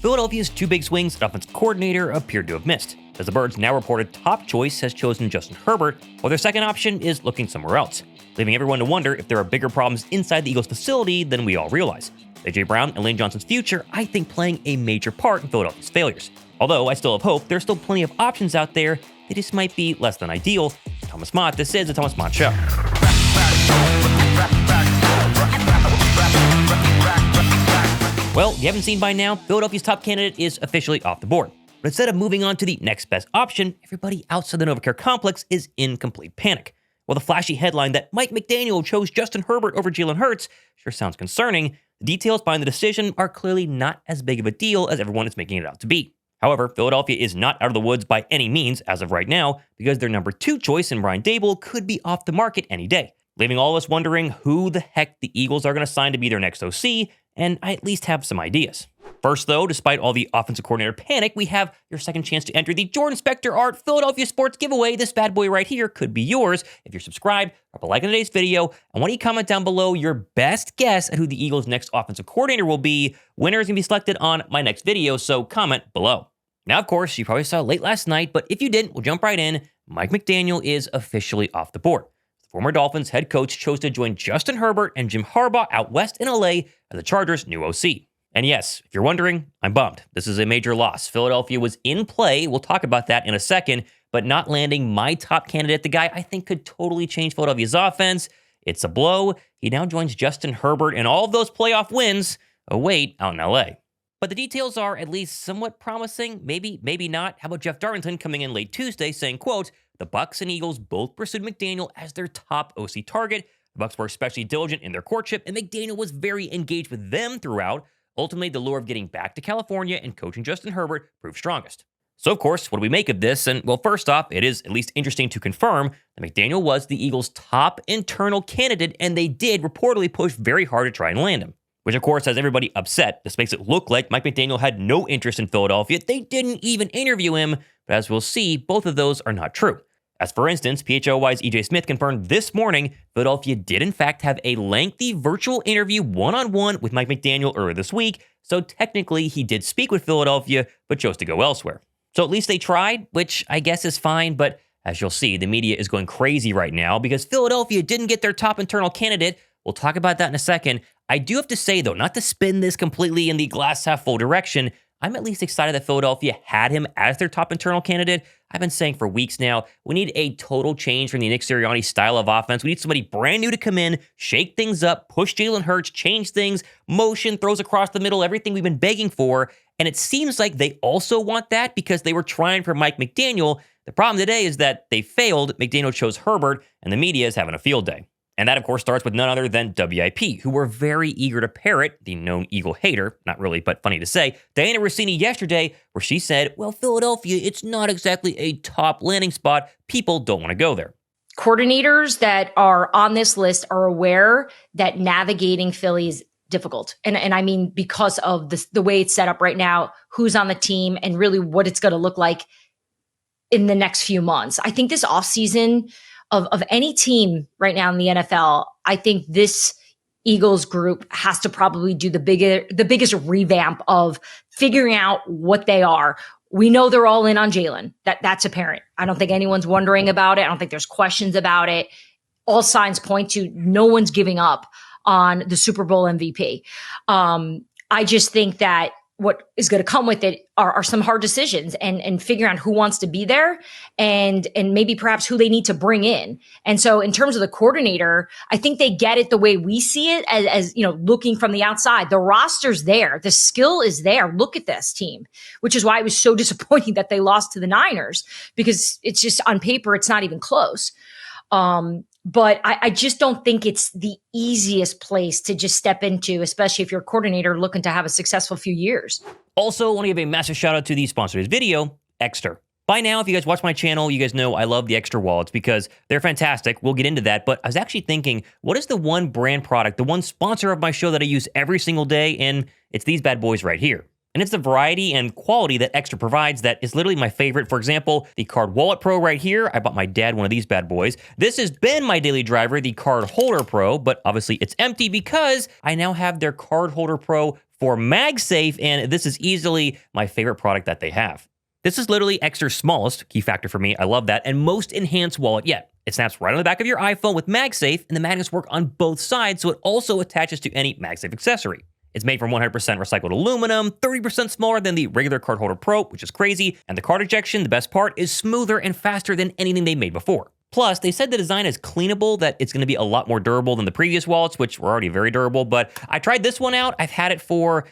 Philadelphia's two big swings at offensive coordinator appeared to have missed, as the Birds' now reported top choice has chosen Justin Herbert, while their second option is looking somewhere else, leaving everyone to wonder if there are bigger problems inside the Eagles facility than we all realize. A.J. Brown and Lane Johnson's future, I think, playing a major part in Philadelphia's failures. Although I still have hope, there's still plenty of options out there. They just might be less than ideal. Thomas Mott, this is the Thomas Mott Show. Well, you haven't seen by now, Philadelphia's top candidate is officially off the board. But instead of moving on to the next best option, everybody outside the NovaCare complex is in complete panic. While the flashy headline that Mike McDaniel chose Justin Herbert over Jalen Hurts sure sounds concerning, the details behind the decision are clearly not as big of a deal as everyone is making it out to be. However, Philadelphia is not out of the woods by any means as of right now, because their number 2 choice in Brian Daboll could be off the market any day, leaving all of us wondering who the heck the Eagles are going to sign to be their next OC, and I at least have some ideas. First, though, despite all the offensive coordinator panic, we have your second chance to enter the Jordan Spector Art Philadelphia Sports giveaway. This bad boy right here could be yours. If you're subscribed, drop a like on today's video, and why don't you comment down below your best guess at who the Eagles' next offensive coordinator will be. Winner is going to be selected on my next video, so comment below. Now, of course, you probably saw late last night, but if you didn't, we'll jump right in. Mike McDaniel is officially off the board. The former Dolphins head coach chose to join Justin Herbert and Jim Harbaugh out west in LA as the Chargers' new OC. And yes, if you're wondering, I'm bummed. This is a major loss. Philadelphia was in play, we'll talk about that in a second, but not landing my top candidate, the guy I think could totally change Philadelphia's offense. It's a blow. He now joins Justin Herbert and all of those playoff wins await out in LA. But the details are at least somewhat promising, maybe not. How about Jeff Darlington coming in late Tuesday saying, quote, "The Bucs and Eagles both pursued McDaniel as their top OC target. The Bucs were especially diligent in their courtship, and McDaniel was very engaged with them throughout. Ultimately, the lure of getting back to California and coaching Justin Herbert proved strongest." So, of course, what do we make of this? And, well, first off, it is at least interesting to confirm that McDaniel was the Eagles' top internal candidate, and they did reportedly push very hard to try and land him. Which, of course, has everybody upset. This makes it look like Mike McDaniel had no interest in Philadelphia. They didn't even interview him. But as we'll see, both of those are not true. As for instance, PHLY's EJ Smith confirmed this morning Philadelphia did in fact have a lengthy virtual interview one-on-one with Mike McDaniel earlier this week, so technically he did speak with Philadelphia, but chose to go elsewhere. So at least they tried, which I guess is fine, but as you'll see, the media is going crazy right now because Philadelphia didn't get their top internal candidate. We'll talk about that in a second. I do have to say, though, not to spin this completely in the glass half full direction, I'm at least excited that Philadelphia had him as their top internal candidate. I've been saying for weeks now, we need a total change from the Nick Sirianni style of offense. We need somebody brand new to come in, shake things up, push Jalen Hurts, change things, motion, throws across the middle, everything we've been begging for. And it seems like they also want that because they were trying for Mike McDaniel. The problem today is that they failed. McDaniel chose Herbert, and the media is having a field day. And that, of course, starts with none other than WIP, who were very eager to parrot the known Eagle hater, not really, but funny to say, Diana Rossini yesterday, where she said, well, Philadelphia, it's not exactly a top landing spot. People don't want to go there. Coordinators that are on this list are aware that navigating Philly is difficult. And I mean, because of the way it's set up right now, who's on the team, and really what it's going to look like in the next few months. I think this offseason of any team right now in the NFL, I think this Eagles group has to probably do the biggest revamp of figuring out what they are. We know they're all in on Jalen. That's apparent. I don't think anyone's wondering about it. I don't think there's questions about it. All signs point to no one's giving up on the Super Bowl MVP. I just think that what is going to come with it are some hard decisions and figuring out who wants to be there and maybe perhaps who they need to bring in. And so in terms of the coordinator, I think they get it the way we see it as you know, looking from the outside. The roster's there. The skill is there. Look at this team, which is why it was so disappointing that they lost to the Niners, because it's just on paper, it's not even close. But I just don't think it's the easiest place to just step into, especially if you're a coordinator looking to have a successful few years. Also, I want to give a massive shout out to the sponsor of this video, Extra. By now, if you guys watch my channel, you guys know I love the Extra wallets because they're fantastic. We'll get into that. But I was actually thinking, what is the one brand product, the one sponsor of my show that I use every single day? And it's these bad boys right here. And it's the variety and quality that Extra provides that is literally my favorite. For example, the Card Wallet Pro right here. I bought my dad one of these bad boys. This has been my daily driver, the Card Holder Pro, but obviously it's empty because I now have their Card Holder Pro for MagSafe, and this is easily my favorite product that they have. This is literally Extra's smallest, key factor for me, I love that, and most enhanced wallet yet. It snaps right on the back of your iPhone with MagSafe, and the magnets work on both sides, so it also attaches to any MagSafe accessory. It's made from 100% recycled aluminum, 30% smaller than the regular card holder Pro, which is crazy, and the card ejection, the best part, is smoother and faster than anything they made before. Plus, they said the design is cleanable, that it's going to be a lot more durable than the previous wallets, which were already very durable, but I tried this one out. I've had it for,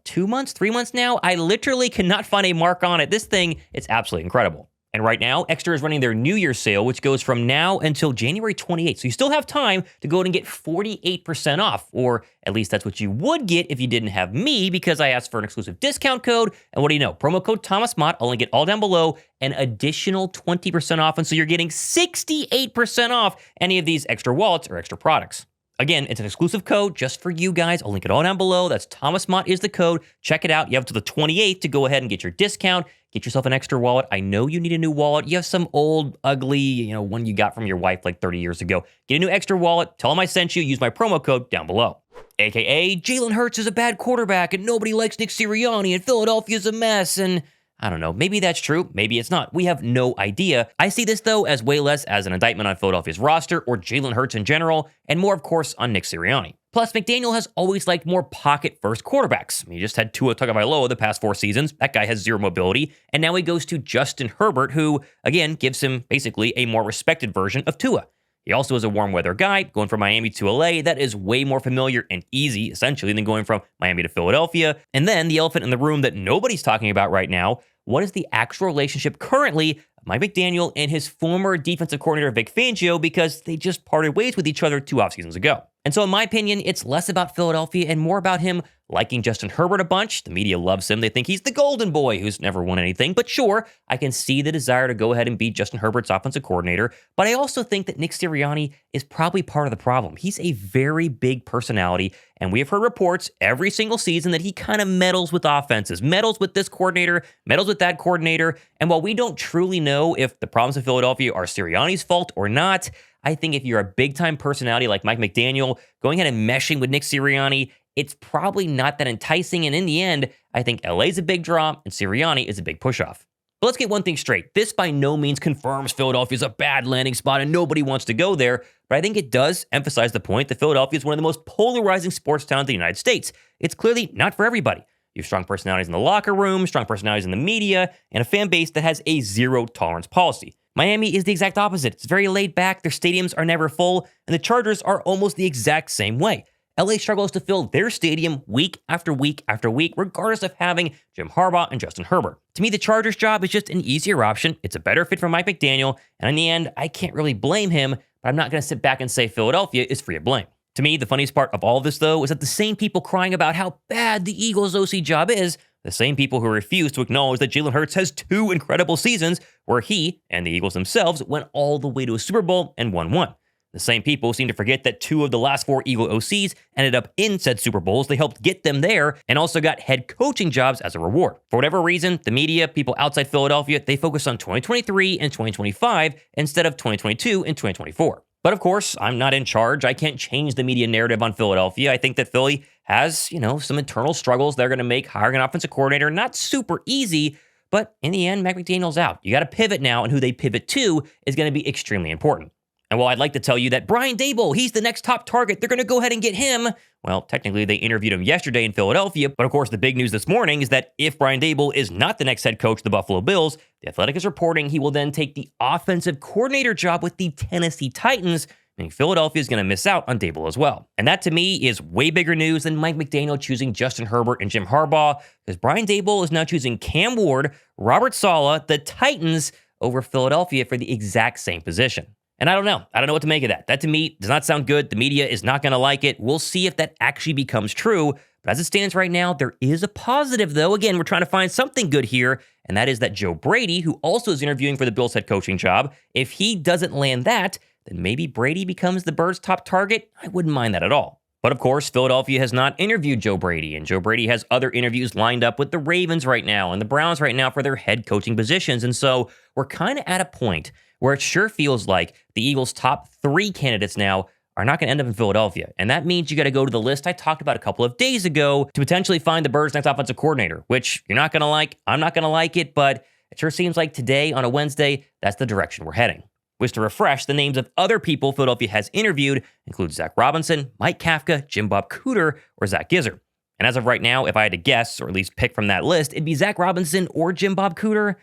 2 months, 3 months now? I literally cannot find a mark on it. This thing, it's absolutely incredible. And right now, Extra is running their New Year's sale, which goes from now until January 28th. So you still have time to go ahead and get 48% off, or at least that's what you would get if you didn't have me, because I asked for an exclusive discount code. And what do you know? Promo code Thomas Mott. I'll link it all down below. An additional 20% off. And so you're getting 68% off any of these Extra wallets or Extra products. Again, it's an exclusive code just for you guys. I'll link it all down below. That's Thomas Mott is the code. Check it out. You have until the 28th to go ahead and get your discount. Get yourself an Extra wallet. I know you need a new wallet. You have some old, ugly, one you got from your wife like 30 years ago. Get a new Extra wallet. Tell them I sent you. Use my promo code down below. AKA, Jalen Hurts is a bad quarterback and nobody likes Nick Sirianni and Philadelphia's a mess and... I don't know, maybe that's true, maybe it's not. We have no idea. I see this, though, as way less as an indictment on Philadelphia's roster or Jalen Hurts in general, and more, of course, on Nick Sirianni. Plus, McDaniel has always liked more pocket-first quarterbacks. He just had Tua Tagovailoa the past 4 seasons. That guy has zero mobility. And now he goes to Justin Herbert, who, again, gives him basically a more respected version of Tua. He also is a warm weather guy. Going from Miami to LA, that is way more familiar and easy, essentially, than going from Miami to Philadelphia. And then the elephant in the room that nobody's talking about right now, what is the actual relationship currently of Mike McDaniel and his former defensive coordinator Vic Fangio, because they just parted ways with each other 2 offseasons ago. And so in my opinion, it's less about Philadelphia and more about him liking Justin Herbert a bunch. The media loves him. They think he's the golden boy who's never won anything. But sure, I can see the desire to go ahead and be Justin Herbert's offensive coordinator. But I also think that Nick Sirianni is probably part of the problem. He's a very big personality. And we have heard reports every single season that he kind of meddles with offenses, meddles with this coordinator, meddles with that coordinator. And while we don't truly know if the problems of Philadelphia are Sirianni's fault or not, I think if you're a big-time personality like Mike McDaniel, going ahead and meshing with Nick Sirianni, it's probably not that enticing. And in the end, I think LA's a big draw and Sirianni is a big push-off. But let's get one thing straight. This by no means confirms Philadelphia's a bad landing spot and nobody wants to go there. But I think it does emphasize the point that Philadelphia is one of the most polarizing sports towns in the United States. It's clearly not for everybody. You have strong personalities in the locker room, strong personalities in the media, and a fan base that has a zero-tolerance policy. Miami is the exact opposite. It's very laid back, their stadiums are never full, and the Chargers are almost the exact same way. LA struggles to fill their stadium week after week after week, regardless of having Jim Harbaugh and Justin Herbert. To me, the Chargers job is just an easier option. It's a better fit for Mike McDaniel, and in the end, I can't really blame him, but I'm not going to sit back and say Philadelphia is free of blame. To me, the funniest part of all of this, though, is that the same people crying about how bad the Eagles' OC job is, the same people who refuse to acknowledge that Jalen Hurts has 2 incredible seasons where he and the Eagles themselves went all the way to a Super Bowl and won one. The same people seem to forget that 2 of the last 4 Eagle OCs ended up in said Super Bowls. They helped get them there and also got head coaching jobs as a reward. For whatever reason, the media, people outside Philadelphia, they focus on 2023 and 2025 instead of 2022 and 2024. But of course, I'm not in charge. I can't change the media narrative on Philadelphia. I think that Philly has, some internal struggles they're going to make hiring an offensive coordinator not super easy, but in the end, Mike McDaniel's out. You got to pivot now, and who they pivot to is going to be extremely important. And while I'd like to tell you that Brian Daboll, he's the next top target, they're going to go ahead and get him. Well, technically, they interviewed him yesterday in Philadelphia. But of course, the big news this morning is that if Brian Daboll is not the next head coach of the Buffalo Bills, The Athletic is reporting he will then take the offensive coordinator job with the Tennessee Titans, meaning Philadelphia is going to miss out on Daboll as well. And that to me is way bigger news than Mike McDaniel choosing Justin Herbert and Jim Harbaugh, because Brian Daboll is now choosing Cam Ward, Robert Saleh, the Titans, over Philadelphia for the exact same position. And I don't know what to make of that. That to me does not sound good. The media is not going to like it. We'll see if that actually becomes true. But as it stands right now, there is a positive, though. Again, we're trying to find something good here, and that is that Joe Brady, who also is interviewing for the Bills head coaching job, if he doesn't land that, then maybe Brady becomes the Birds' top target. I wouldn't mind that at all. But of course, Philadelphia has not interviewed Joe Brady, and Joe Brady has other interviews lined up with the Ravens right now and the Browns right now for their head coaching positions. And so we're kind of at a point where it sure feels like the Eagles' top 3 candidates now are not going to end up in Philadelphia. And that means you got to go to the list I talked about a couple of days ago to potentially find the Birds' next offensive coordinator, which you're not going to like. I'm not going to like it, but it sure seems like today on a Wednesday, that's the direction we're heading. Which, to refresh, the names of other people Philadelphia has interviewed include Zach Robinson, Mike Kafka, Jim Bob Cooter, or Zach Gizzard. And as of right now, if I had to guess, or at least pick from that list, it'd be Zach Robinson or Jim Bob Cooter.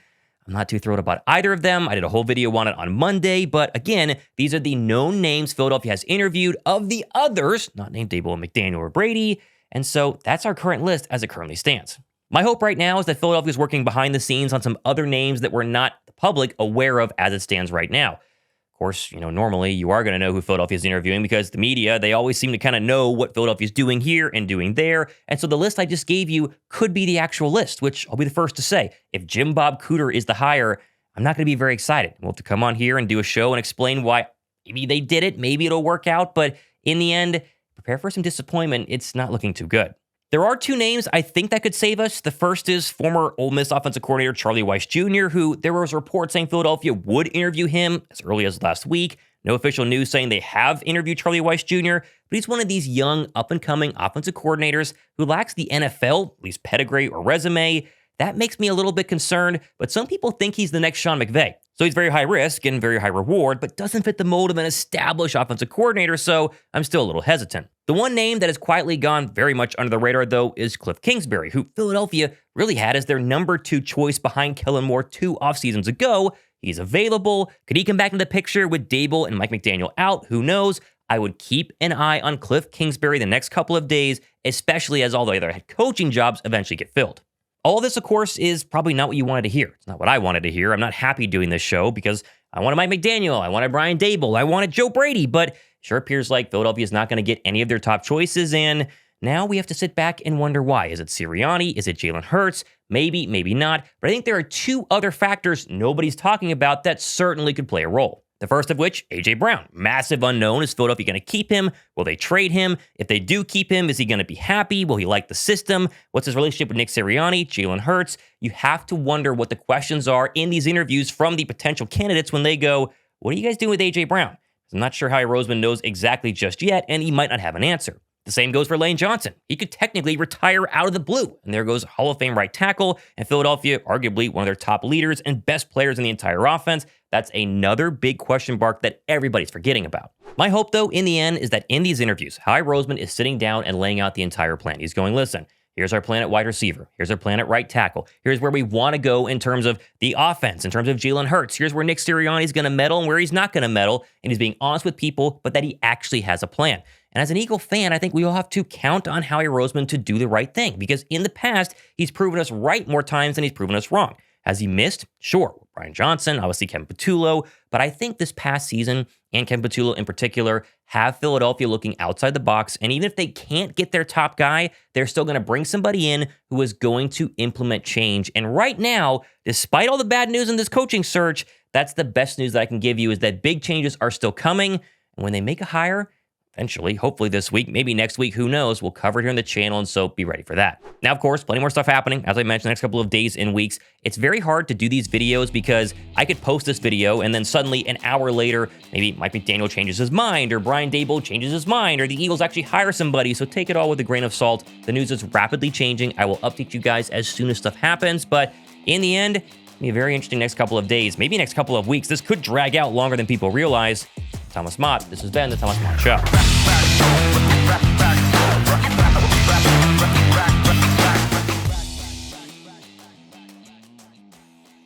I'm not too thrilled about either of them. I did a whole video on it on Monday, but again, these are the known names Philadelphia has interviewed. Of the others, not named Daboll and McDaniel or Brady, and so that's our current list as it currently stands. My hope right now is that Philadelphia is working behind the scenes on some other names that we're not the public aware of as it stands right now. Of course, normally you are going to know who Philadelphia is interviewing because the media, they always seem to kind of know what Philadelphia is doing here and doing there. And so the list I just gave you could be the actual list, which I'll be the first to say. If Jim Bob Cooter is the hire, I'm not going to be very excited. We'll have to come on here and do a show and explain why maybe they did it, maybe it'll work out. But in the end, prepare for some disappointment. It's not looking too good. There are two names I think that could save us. The first is former Ole Miss offensive coordinator Charlie Weis Jr., who there was a report saying Philadelphia would interview him as early as last week. No official news saying they have interviewed Charlie Weis Jr., but he's one of these young, up-and-coming offensive coordinators who lacks the NFL, at least pedigree or resume. That makes me a little bit concerned, but some people think he's the next Sean McVay. So he's very high risk and very high reward, but doesn't fit the mold of an established offensive coordinator, so I'm still a little hesitant. The one name that has quietly gone very much under the radar, though, is Kliff Kingsbury, who Philadelphia really had as their number 2 choice behind Kellen Moore 2 offseasons ago. He's available. Could he come back into the picture with Daboll and Mike McDaniel out? Who knows? I would keep an eye on Kliff Kingsbury the next couple of days, especially as all the other head coaching jobs eventually get filled. All this, of course, is probably not what you wanted to hear. It's not what I wanted to hear. I'm not happy doing this show because I wanted Mike McDaniel, I wanted Brian Daboll, I wanted Joe Brady, but sure appears like Philadelphia is not going to get any of their top choices, and now we have to sit back and wonder why. Is it Sirianni? Is it Jalen Hurts? Maybe, maybe not. But I think there are 2 other factors nobody's talking about that certainly could play a role. The first of which, A.J. Brown. Massive unknown. Is Philadelphia going to keep him? Will they trade him? If they do keep him, is he going to be happy? Will he like the system? What's his relationship with Nick Sirianni, Jalen Hurts? You have to wonder what the questions are in these interviews from the potential candidates when they go, what are you guys doing with A.J. Brown? I'm not sure Howie Roseman knows exactly just yet, and he might not have an answer. The same goes for Lane Johnson. He could technically retire out of the blue, and there goes Hall of Fame right tackle, and Philadelphia, arguably one of their top leaders and best players in the entire offense. That's another big question mark that everybody's forgetting about. My hope, though, in the end, is that in these interviews, Howie Roseman is sitting down and laying out the entire plan. He's going, listen, here's our plan at wide receiver. Here's our plan at right tackle. Here's where we want to go in terms of the offense, in terms of Jalen Hurts. Here's where Nick Sirianni is going to meddle and where he's not going to meddle. And he's being honest with people, but that he actually has a plan. And as an Eagle fan, I think we all have to count on Howie Roseman to do the right thing because in the past, he's proven us right more times than he's proven us wrong. Has he missed? Sure. Brian Johnson, obviously Kevin Patullo, but I think this past season, and Kevin Patullo in particular, have Philadelphia looking outside the box, and even if they can't get their top guy, they're still going to bring somebody in who is going to implement change. And right now, despite all the bad news in this coaching search, that's the best news that I can give you is that big changes are still coming, and when they make a hire, eventually, hopefully this week, maybe next week, who knows, we'll cover it here on the channel, and so be ready for that. Now, of course, plenty more stuff happening, as I mentioned, the next couple of days and weeks. It's very hard to do these videos because I could post this video, and then suddenly, an hour later, maybe Mike McDaniel changes his mind, or Brian Daboll changes his mind, or the Eagles actually hire somebody, so take it all with a grain of salt. The news is rapidly changing. I will update you guys as soon as stuff happens, but in the end, it'll be a very interesting next couple of days, maybe next couple of weeks. This could drag out longer than people realize. Thomas Mott, this has been The Thomas Mott Show.